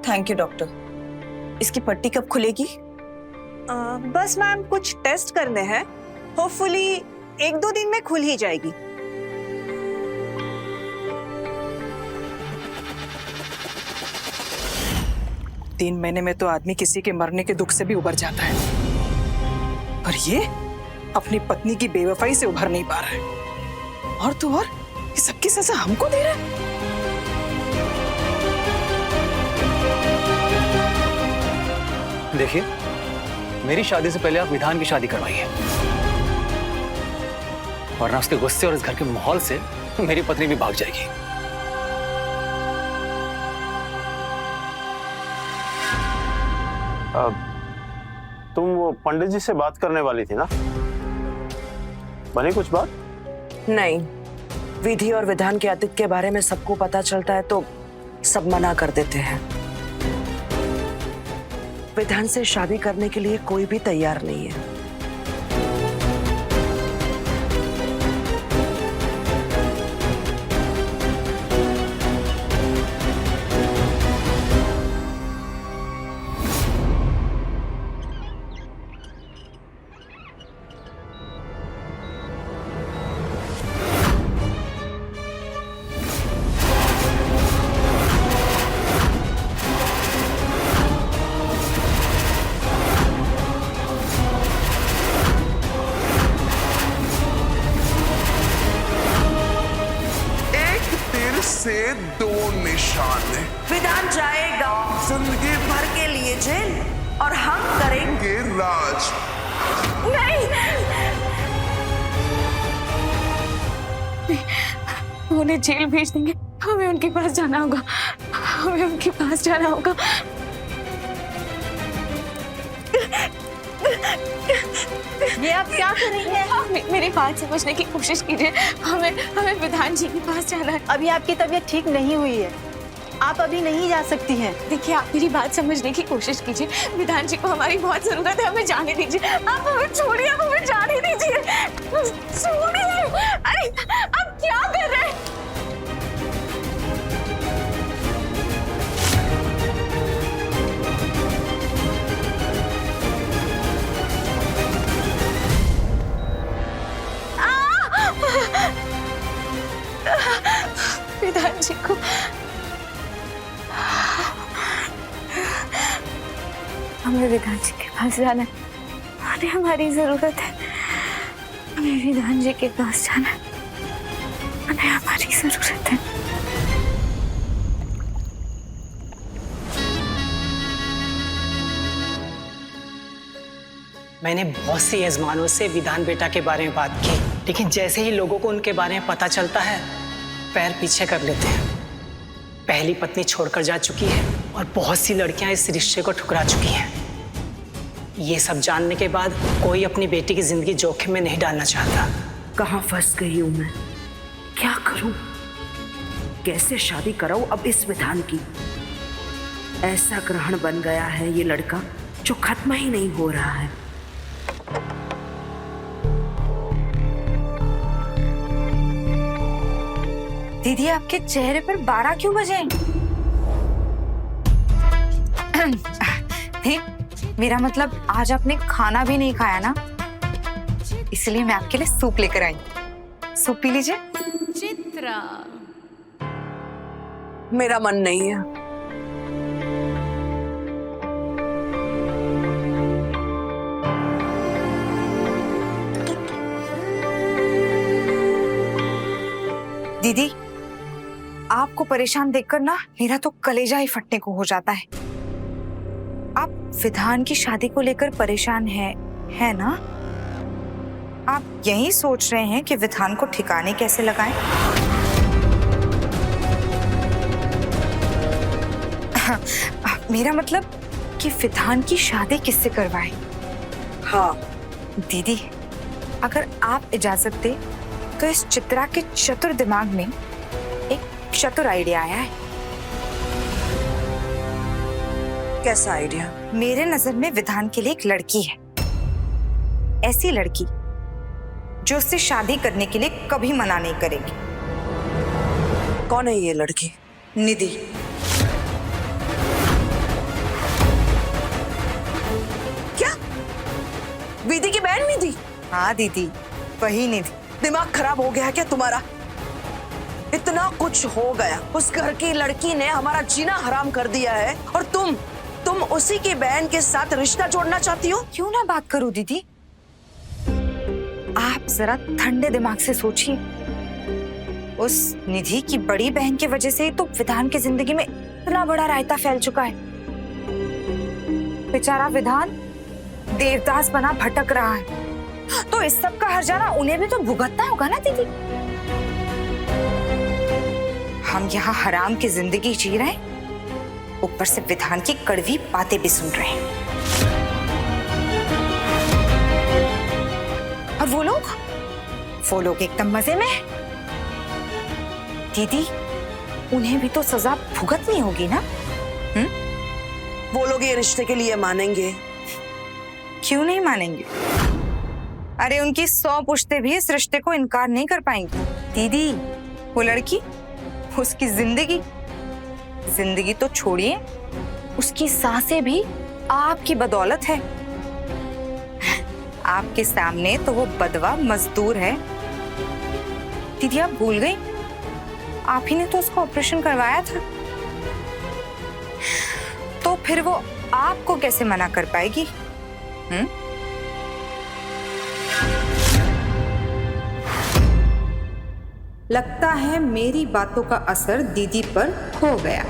Thank you doctor. इसकी पट्टी कब खुलेगी? बस मैम कुछ टेस्ट करने हैं, होपफुली 1-2 दिन में खुल ही जाएगी। तीन महीने में तो आदमी किसी के मरने के दुख से भी उबर जाता है, पर ये अपनी पत्नी की बेवफाई से उभर नहीं पा रहा है। और तो और ये सबकी सजा हमको दे रहा है। देखिए, मेरी शादी से पहले आप विधान की शादी करवाइए, वरना उसके गुस्से और इस घर के माहौल से मेरी पत्नी भी भाग जाएगी। तुम वो पंडित जी से बात करने वाली थी ना, बनी कुछ बात? नहीं, विधि और विधान के अतीत के बारे में सबको पता चलता है तो सब मना कर देते हैं। विधान से शादी करने के लिए कोई भी तैयार नहीं है। से 2 निशान। विधान जाएगा जिंदगी भर के लिए जेल और हम करेंगे राज। नहीं, उन्हें जेल भेज देंगे। हमें उनके पास जाना होगा, हमें उनके पास जाना होगा। ये आप क्या कर रही हैं? मेरी बात समझने की कोशिश कीजिए। हमें विधान जी के पास जाना है। अभी आपकी तबीयत ठीक नहीं हुई है, आप अभी नहीं जा सकती हैं। देखिए, आप मेरी बात समझने की कोशिश कीजिए। विधान जी को हमारी बहुत जरूरत है, हमें जाने दीजिए। आप हमें छोड़िए, आप हमें जाने दीजिए। छोड़िए। अरे आप क्या कर रहे हैं? विधान जी को हमें विधान जी के पास जाना है, उन्हें हमारी जरूरत है। हमें विधान जी के पास जाना है, उन्हें हमारी जरूरत है। मैंने बहुत सी यजमानों से विधान बेटा के बारे में बात की, लेकिन जैसे ही लोगों को उनके बारे में पता चलता है, पैर पीछे कर लेते हैं। पहली पत्नी छोड़कर जा चुकी है और बहुत सी लड़कियां इस रिश्ते को ठुकरा चुकी हैं। ये सब जानने के बाद कोई अपनी बेटी की जिंदगी जोखिम में नहीं डालना चाहता। कहाँ फंस गई हूं मैं? क्या करूं? कैसे शादी कराऊं अब इस विधान की? ऐसा ग्रहण बन गया है ये लड़का जो खत्म ही नहीं हो रहा है। दीदी, आपके चेहरे पर 12 क्यों बजे? मेरा मतलब आज आपने खाना भी नहीं खाया ना, इसलिए मैं आपके लिए सूप लेकर आई। सूप पी लीजिए। चित्रा, मेरा मन नहीं है। दीदी, आपको परेशान देखकर ना मेरा तो कलेजा ही फटने को हो जाता है। आप विधान की शादी को लेकर परेशान है ना? आप यही सोच रहे हैं कि विधान को ठिकाने कैसे लगाएं? मेरा मतलब कि विधान की शादी किससे करवाएं? हाँ दीदी, अगर आप इजाजत दे तो इस चित्रा के चतुर दिमाग में एक चतुर आइडिया आया है। कैसा आइडिया? मेरे नजर में विधान के लिए एक लड़की है, ऐसी लड़की जो उससे शादी करने के लिए कभी मना नहीं करेगी। कौन है ये लड़की? निधि। बहन निधि? हाँ दीदी, वही निधि। दिमाग खराब हो गया है क्या तुम्हारा? इतना कुछ हो गया, उस घर की लड़की ने हमारा जीना हराम कर दिया है और तुम उसी की बहन के साथ रिश्ता जोड़ना चाहती हो? क्यों ना बात करूं दीदी? आप जरा ठंडे दिमाग से सोचिए। उस निधि की बड़ी बहन की वजह से ही तो विधान की जिंदगी में इतना बड़ा रायता फैल चुका है। बेचारा विधान देवदास बना भटक रहा है, तो इस सब का हर्जाना उन्हें भी तो भुगतना होगा ना दीदी। हम यहाँ हराम की जिंदगी जी रहे हैं, ऊपर से विधान की कड़वी बातें भी सुन रहे हैं। और वो लोग एकदम मजे में हैं। दीदी, उन्हें भी तो सजा भुगतनी होगी ना? वो लोग ये रिश्ते के लिए मानेंगे? क्यों नहीं मानेंगे? अरे उनकी 100 पुश्ते भी इस रिश्ते को इनकार नहीं कर पाएंगी। दीदी, वो लड़की, उसकी जिंदगी तो छोड़िए, उसकी सांसें भी आपकी बदौलत है। आपके सामने तो वो बदवा मजदूर है। दीदी, आप भूल गई? आप ही ने तो उसको ऑपरेशन करवाया था, तो फिर वो आपको कैसे मना कर पाएगी? लगता है मेरी बातों का असर दीदी पर हो गया।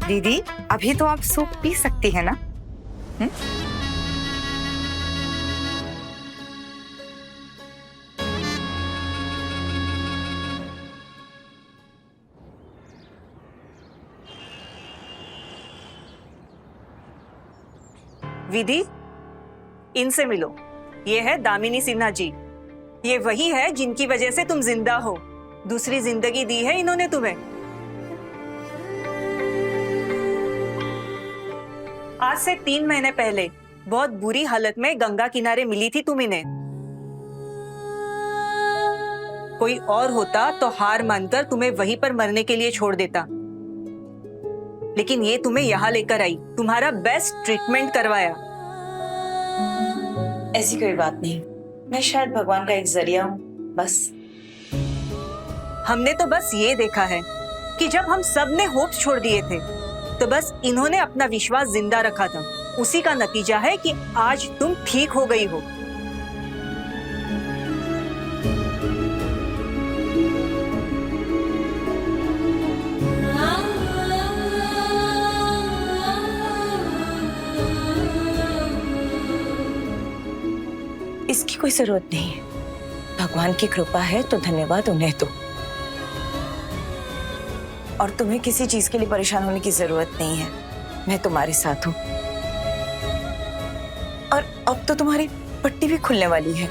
दीदी, अभी तो आप सूप पी सकती है ना? विधि, इनसे मिलो। ये है दामिनी सिन्हा जी। ये वही है जिनकी वजह से तुम जिंदा हो। दूसरी जिंदगी दी है इन्होंने तुम्हें। आज से 3 महीने पहले बहुत बुरी हालत में गंगा किनारे मिली थी तुम इन्हें। कोई और होता तो हार मानकर तुम्हें वहीं पर मरने के लिए छोड़ देता, लेकिन ये तुम्हें यहाँ लेकर आई, तुम्हारा बेस्ट ट्रीटमेंट करवाया। ऐसी कोई बात नहीं, मैं शायद भगवान का एक जरिया हूँ, बस। हमने तो बस ये देखा है कि जब हम सब ने होप छोड़ दिए थे, तो बस इन्होंने अपना विश्वास जिंदा रखा था। उसी का नतीजा है कि आज तुम ठीक हो गई हो। इसकी कोई जरूरत नहीं है। भगवान की कृपा है तो धन्यवाद उन्हें दो। और तुम्हें किसी चीज के लिए परेशान होने की जरूरत नहीं है, मैं तुम्हारे साथ हूं। और अब तो तुम्हारी पट्टी भी खुलने वाली है।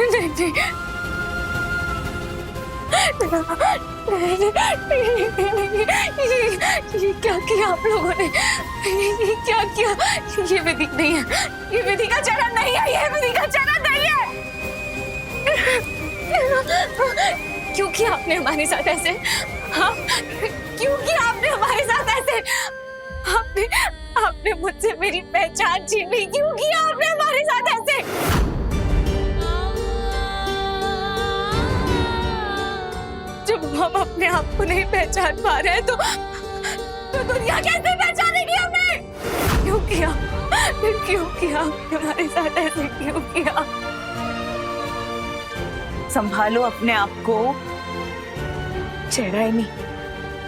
नहीं, ये क्या किया आप लोगों ने? ये क्या किया? ये विधि नहीं है, ये विधि का चरण नहीं है, ये विधि का चरण नहीं है। क्यों किया आपने हमारे साथ ऐसे? हाँ, क्यों किया आपने हमारे साथ ऐसे? आपने मुझसे मेरी पहचान छीन ली। क्यों किया आपने हमारे साथ ऐसे? जब हम अपने आप को नहीं पहचान पा रहे हैं तो दुनिया कैसे पहचानेगी हमें? क्यों किया आपने हमारे साथ ऐसे? क्यों किया? संभालो अपने आप को। चेहरा नहीं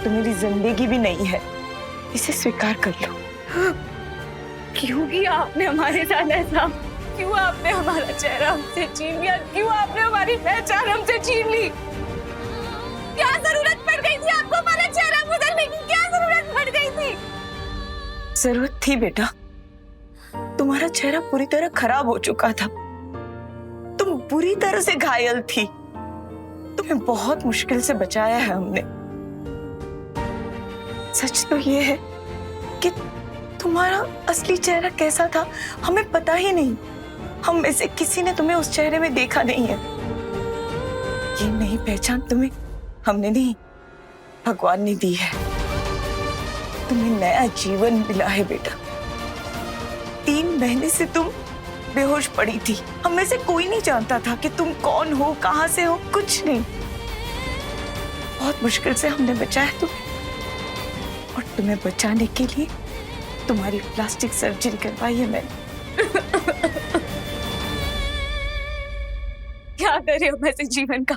तो मेरी जिंदगी भी नहीं है, इसे स्वीकार कर लो। क्यों किया आपने हमारे साथ ऐसा? क्यों आपने हमारा चेहरा हमसे छीन लिया? क्यों आपने हमारी पहचान हमसे छीन ली? क्या जरूरत पड़ गई थी आपको हमारा चेहरा बदलने की? क्या जरूरत पड़ गई थी? जरूरत थी बेटा, तुम्हारा चेहरा पूरी तरह खराब हो चुका था, तुम बुरी तरह से घायल थी, तुम्हें बहुत मुश्किल से बचाया है हमने। सच तो ये है कि तुम्हारा असली चेहरा कैसा था हमें पता ही नहीं। हम में से किसी ने तुम्हें उस चेहरे में देखा नहीं है। ये नई पहचान तुम्हें हमने नहीं, भगवान ने दी है। तुम्हें नया जीवन मिला है बेटा। 3 महीने से तुम बेहोश पड़ी थी, हम में से कोई नहीं जानता था कि तुम कौन हो, कहां से हो, कुछ नहीं। बहुत मुश्किल से हमने बचाया तुम्हें, और तुम्हें बचाने के लिए तुम्हारी प्लास्टिक सर्जरी करवाई है मैंने। क्या करे हम ऐसे जीवन का?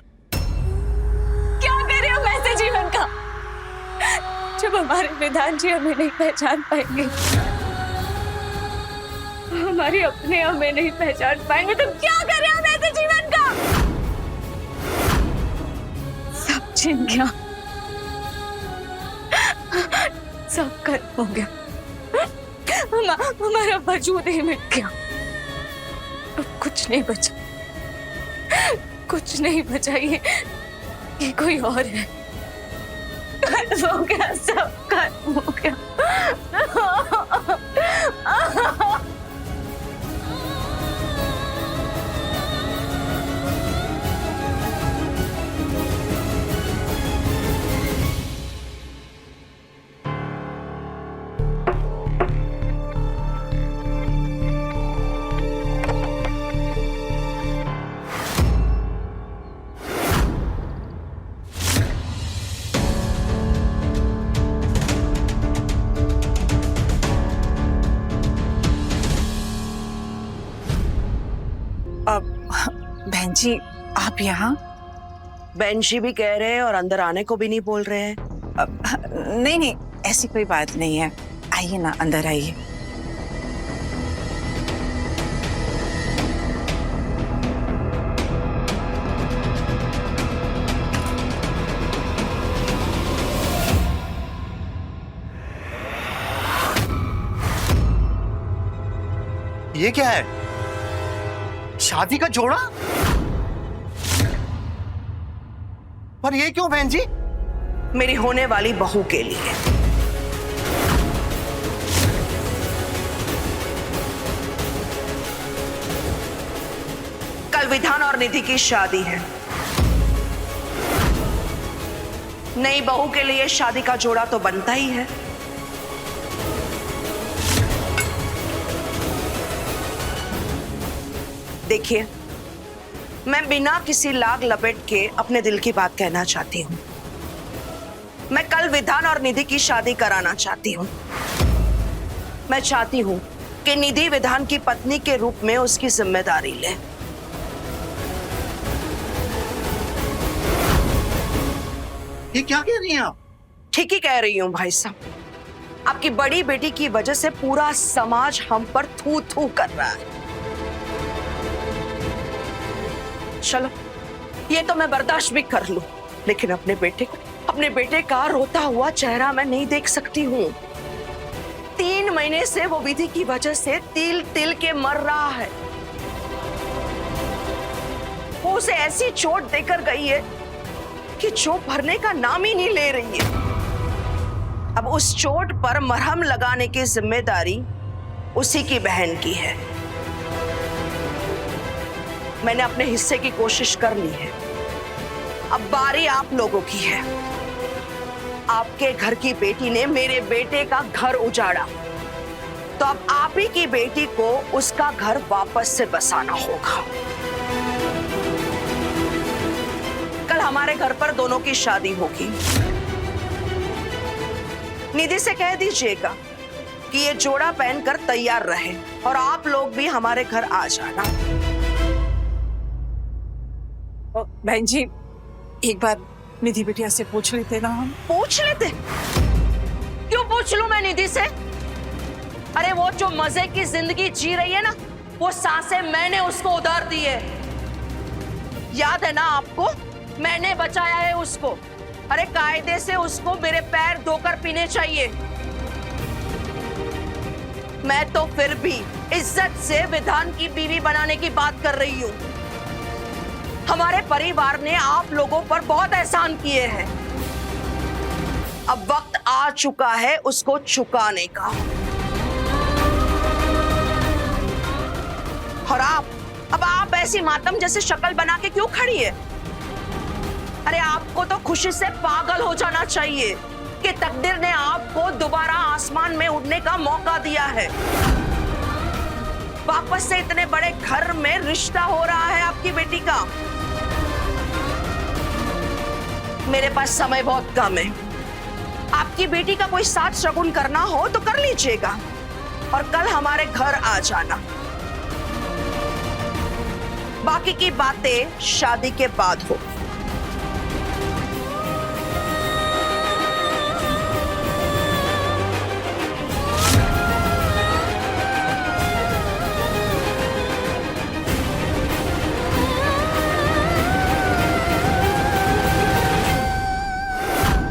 क्या करे हम ऐसे जीवन का? जब हमारे विधान जी हमें नहीं पहचान पाएंगे, हमारे अपने हमें नहीं पहचान पाएंगे, तो क्या करें हम ऐसे जीवन का? सब छिन गया, सब खत्म हो गया, हमारा वजूद ही मिट गया। अब कुछ नहीं बचा, कुछ नहीं बचा। ये कोई और है। खत्म हो गया, सब खत्म हो गया। बहन जी, आप यहाँ? बहन जी भी कह रहे हैं और अंदर आने को भी नहीं बोल रहे हैं। नहीं नहीं, ऐसी कोई बात नहीं है। आइए ना, अंदर आइए। ये क्या है? शादी का जोड़ा? पर ये क्यों बहन जी? मेरी होने वाली बहू के लिए। कल विधान और निधि की शादी है। नई बहू के लिए शादी का जोड़ा तो बनता ही है। देखिए, मैं बिना किसी लाग लपेट के अपने दिल की बात कहना चाहती हूँ। मैं कल विधान और निधि की शादी कराना चाहती हूँ। मैं चाहती हूँ कि निधि विधान की पत्नी के रूप में उसकी जिम्मेदारी ले। ये क्या कह रही हैं आप? ठीक ही कह रही हूँ भाई साहब। आपकी बड़ी बेटी की वजह से पूरा समाज हम पर थू थू कर रहा है। चलो, ये तो मैं बर्दाश्त भी कर लूं, लेकिन अपने बेटे का रोता हुआ चेहरा मैं नहीं देख सकती हूँ। 3 महीने से वो विधि की वजह से तिल तिल के मर रहा है। उसे ऐसी चोट देकर गई है कि जो भरने का नाम ही नहीं ले रही है। अब उस चोट पर मरहम लगाने की जिम्मेदारी उसी की बहन की है। मैंने अपने हिस्से की कोशिश कर ली है, अब बारी आप लोगों की है। आपके घर की बेटी ने मेरे बेटे का घर उजाड़ा, तो अब आप ही की बेटी को उसका घर वापस से बसाना होगा। कल हमारे घर पर दोनों की शादी होगी। निधि से कह दीजिएगा कि ये जोड़ा पहनकर तैयार रहे और आप लोग भी हमारे घर आ जाना। बहन जी, एक बार निधि बिटिया से पूछ लेते ना हम। पूछ लेते? क्यों पूछ लूं मैं निधि से? अरे वो जो मजे की जिंदगी जी रही है ना, वो सांसें मैंने उसको उधार दी है। याद है ना आपको? मैंने बचाया है उसको। अरे कायदे से उसको मेरे पैर धोकर पीने चाहिए। मैं तो फिर भी इज्जत से विधान की बीवी बनाने की बात कर रही हूँ। हमारे परिवार ने आप लोगों पर बहुत एहसान किए हैं। अब वक्त आ चुका है उसको चुकाने का। और अब आप ऐसी मातम जैसे शक्ल बना के क्यों खड़ी है? अरे आपको तो खुशी से पागल हो जाना चाहिए कि तकदीर ने आपको दोबारा आसमान में उड़ने का मौका दिया है। वापस से इतने बड़े घर में रिश्ता हो रहा है आपकी बेटी का। मेरे पास समय बहुत कम है। आपकी बेटी का कोई साथ शगुन करना हो तो कर लीजिएगा और कल हमारे घर आ जाना। बाकी की बातें शादी के बाद हो।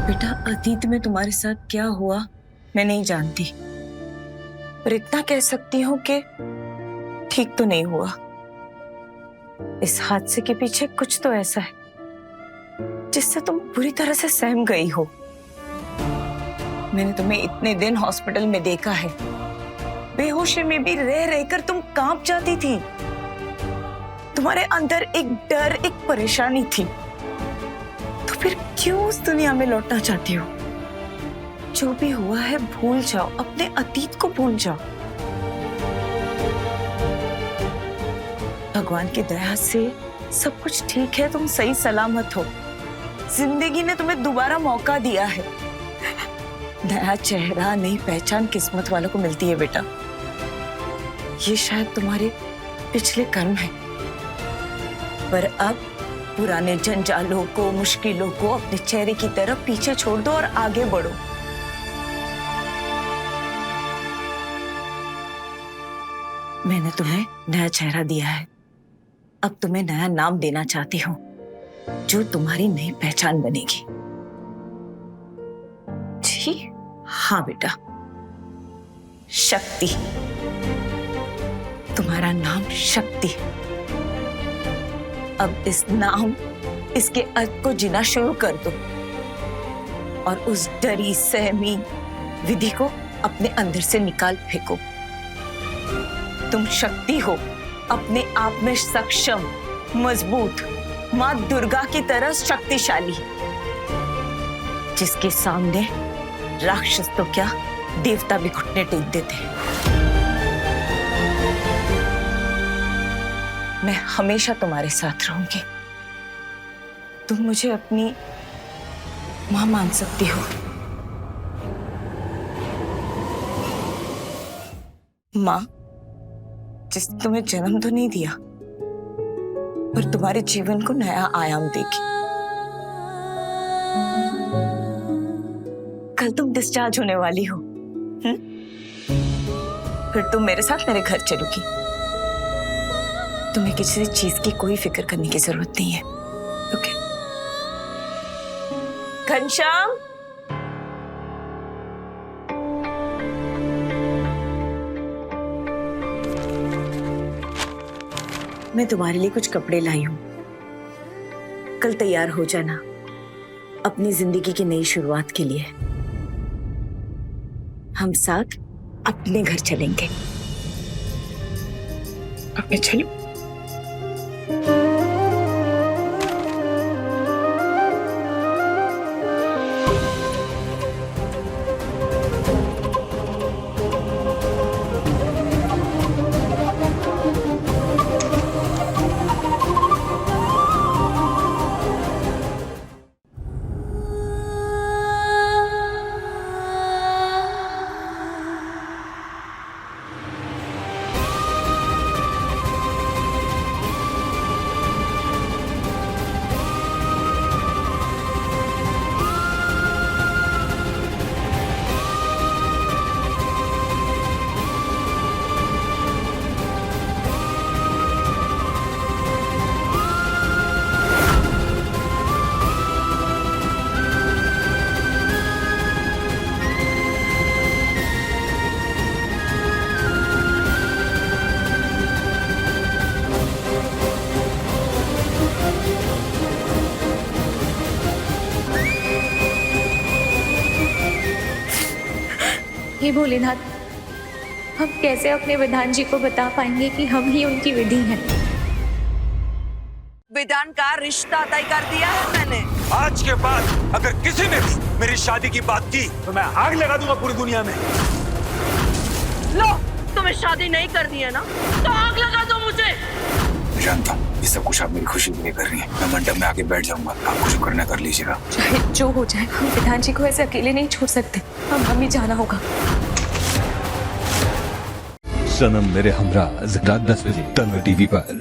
बेटा, अतीत में तुम्हारे साथ क्या हुआ मैं नहीं जानती, पर इतना कह सकती हूँ कि ठीक तो नहीं हुआ। इस हादसे के पीछे कुछ तो ऐसा है जिससे तुम बुरी तरह से सहम गई हो। मैंने तुम्हें इतने दिन हॉस्पिटल में देखा है, बेहोशी में भी रह रहकर तुम कांप जाती थी। तुम्हारे अंदर एक डर, एक परेशानी थी। तो फिर क्यों उस दुनिया में लौटना चाहती हो? जो भी हुआ है भूल जाओ, अपने अतीत को भूल जाओ। भगवान की दया से सब कुछ ठीक है, तुम सही सलामत हो। जिंदगी ने तुम्हें दोबारा मौका दिया है। नया चेहरा, नई पहचान किस्मत वालों को मिलती है बेटा। ये शायद तुम्हारे पिछले कर्म है, पर अब पुराने जंजालों को, मुश्किलों को अपने चेहरे की तरफ पीछे छोड़ दो और आगे बढ़ो। मैंने तुम्हें नया चेहरा दिया है, अब तुम्हें नया नाम देना चाहती हूँ जो तुम्हारी नई पहचान बनेगी। जी हाँ बेटा, शक्ति। तुम्हारा नाम शक्ति। अब इस नाम, इसके अर्थ को जीना शुरू कर दो और उस डरी सहमी विधि को अपने अंदर से निकाल फेंको। तुम शक्ति हो, अपने आप में सक्षम, मजबूत, मां दुर्गा की तरह शक्तिशाली, जिसके सामने राक्षस तो क्या, देवता भी घुटने टेक देते हैं। मैं हमेशा तुम्हारे साथ रहूंगी। तुम मुझे अपनी मां मान सकती हो। मां जिसने तुम्हें जन्म तो नहीं दिया, पर तुम्हारे जीवन को नया आयाम देगी। कल तुम डिस्चार्ज होने वाली हो, फिर तुम मेरे साथ मेरे घर चलोगी। तुम्हें किसी चीज की कोई फिक्र करने की जरूरत नहीं है। ओके? घनश्याम, मैं तुम्हारे लिए कुछ कपड़े लाई हूँ, कल तैयार हो जाना अपनी जिंदगी की नई शुरुआत के लिए। हम साथ अपने घर चलेंगे। अब मैं चलूं? हे भोलेनाथ, हम कैसे अपने विधान जी को बता पाएंगे कि हम ही उनकी विधि हैं? विधान का रिश्ता तय कर दिया है मैंने। आज के बाद अगर किसी ने भी मेरी शादी की बात की तो मैं आग लगा दूंगा पूरी दुनिया में। लो, तुम्हें शादी नहीं करनी है ना, तो आग लगा दो मुझे। जानता हूँ ये सब कुछ आप मेरी खुशी के लिए कर रही हैं। मैं मंडप में आके बैठ जाऊंगा, आप कुछ करना कर लीजिएगा। चाहे जो हो जाए, हम विधान जी को ऐसे अकेले नहीं छोड़ सकते। हमें जाना होगा। सनम मेरे हमरा रात 10 बजे तन्वर टीवी पर।